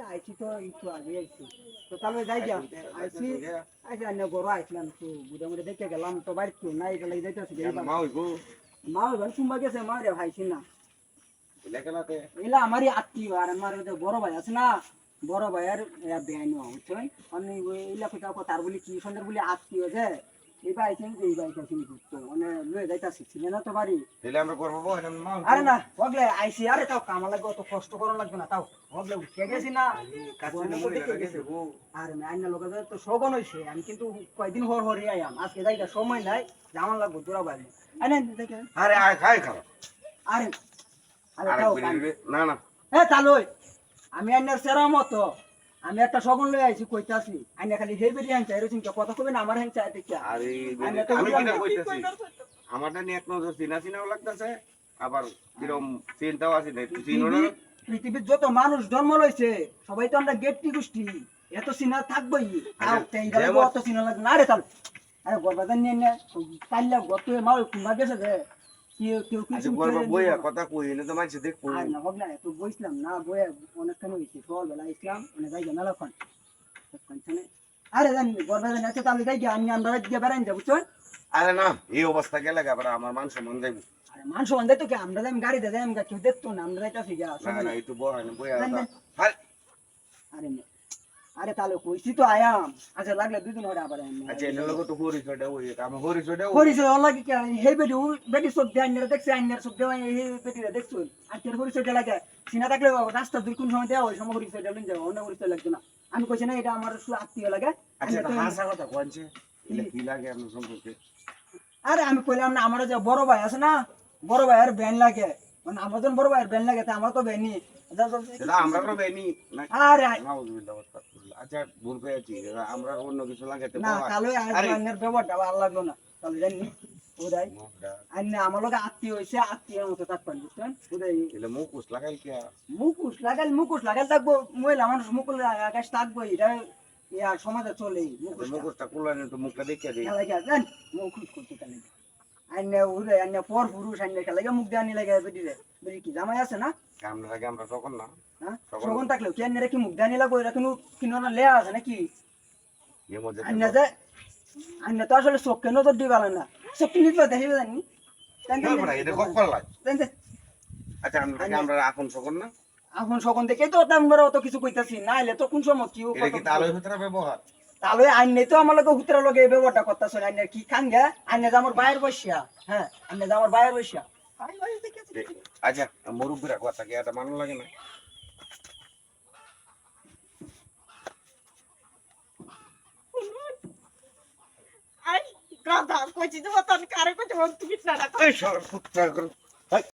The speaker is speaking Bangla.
আইছি তো একটু আগে আইছি তো তাহলে যাই যা আইছি আইসি আন্য বড় আইছিলাম তো বুঝে মুড়ে দেখে গেলাম তো বাড়িতে কেউ নাই এটা লাগে যাইতেছি মা ওই শুনবা গেছে মা রে ভাইছি না এলা আমারই আত্মীয় আর আমার বড় ভাই আছে না বড় ভাইয়ের বেআইন বুঝছেন অনেক এলা কোথাও তার বলি কি সুন্দর বলি আত্মীয় যে এই বাইছেন এই বাইকটা কিনে করতো মানে লয়ে যাইতাছি ছিল না তো বাড়ি আরে না হগলে আইসি আরে তাও কামা লাগবে অত কষ্ট করা লাগবে না তাও হগলে উঠে গেছি না আরে না আইনা লোক তো শোভন হয়েছে আমি কিন্তু কয়েকদিন হর হরে আয়াম আজকে যাইটা সময় নাই জামান লাগবো জোড়া বাইরে আরে দেখে আরে আয় খাই খাও আরে আরে তাও না না এ তালই আমি আইনার সেরা মতো আমি একটা শগন লই আইছি কইতাছি আইনা খালি হেই বেরি আনছে এরকম কি কথা কইবেন আমার হেন চাই দেখিয়া আরে আমি কিটা কইতাছি আমারটা নিয়ে এক নজর চিনা চিনাও লাগতাছে আবার কিরম চিন্তাও আছে না চিনো না পৃথিবীর যত মানুষ জন্ম লইছে সবাই তো আমরা গেটটি গোষ্ঠী এত চিনা থাকবই তাও তেইরা অত চিনা লাগবে না রে তাল আরে গরবাদান নিয়ে নে কাইলা গত মাল কুমা গেছে যে কেউ কেউ কিছু গরবা বইয়া কথা কই না তো মানছে দেখো আর না বগলা তো বইছিলাম না বইয়া অনেকক্ষণ হইছে সকালবেলা ইসলাম মানে যাই না লক্ষণ আরে জানি গরবাদান আছে তাহলে যাই আমি আমরা গিয়ে বেড়াইন যাবো চল আরে না এই অবস্থা গেলে আবার আমার মান সম্মান যাইব আরে মান সম্মান দেয় তো কি আমরা যাই গাড়িতে যাই আমরা কেউ দেখতো না আমরা যাইতাছি গা না না একটু বয় না বইয়া আরে আরে তাহলে কইছি তো আয়াম আচ্ছা লাগলে দুদিন হরে আবার আচ্ছা এর লোক তো হরি ছড়া ওই কাম হরি ছড়া হরি ছড়া লাগে কি হে বেডি বেডি সব দেন না দেখছ আইনার সব দেওয়া এই বেডিরা দেখছো আর তোর হরি ছড়া লাগে সিনা থাকলে রাস্তা দুই কোন সময় দেওয়া ওই সময় হরি ছড়া লইন যাও অন্য হরি ছড়া লাগবে না আমি কইছি না এটা আমার আত্মীয় লাগে আচ্ছা তো হাসা কথা কোনছে এটা কি লাগে আপনার সম্পর্কে আরে আমি কইলাম না আমার যে বড় ভাই আছে না বড় ভাইয়ের ব্যান লাগে মানে আমাদের বড় ভাইয়ের ব্যান লাগে তা আমার তো ব্যান নেই সেটা আমরা তো বেনি আরে নাউজুবিল্লাহ আচ্ছা ভুল পেয়েছি আমরা অন্য কিছু লাগাতে না তাহলে আইনের ব্যবহারটা ভালো লাগলো না তাহলে জানি ওদাই আইনে আমার লগে আত্মীয় হইছে আত্মীয়ের মতো থাকবেন বুঝছেন ওদাই এলে মুখোশ লাগাই কি মুখোশ লাগাল থাকবো মহিলা মানুষ মুখোশ আকাশ থাকবো এটা ইয়া সমাজে চলে মুখোশটা কুলানে তো মুখটা দেখে দেই জান মুখোশ করতে তাহলে আইনে ওদাই আইনে পর পুরুষ আইনে লাগে মুখ দেওয়া নিয়ে লাগে বেরি কি জামাই আছে না আমরা লাগে আমরা তখন না হ্যাঁ তখন থাকলেও কি আইনে কি মুখ দেওয়া নিয়ে লাগবো এরা কিনো না লেয়া আছে নাকি আইনে যে আইনে তো আসলে চোখ কেন তো দিবালে না চোখ নিতে দেখিবে জানি এটা কত কল লাগে আচ্ছা আমরা এখন তখন না এখন সখন দেখে তো আমরা অত কিছু কইতাছি না আইলে তো কোন সময় কি এটা কি তালই ভিতরে ব্যবহার তাহলে আইনে তো আমার লগে হুতরা লগে এই ব্যবহারটা করতেছ আইনে কি খাঙ্গা আইনে যে আমার বাইরের বসিয়া হ্যাঁ আইনে যে আমার বাইরের বসিয়া আচ্ছা মুরব্বিরা কথা কি এটা মানো লাগে না আই গাদা কইছি তো মতন কারে কইতে বল তুমি না এই সর ফুটটা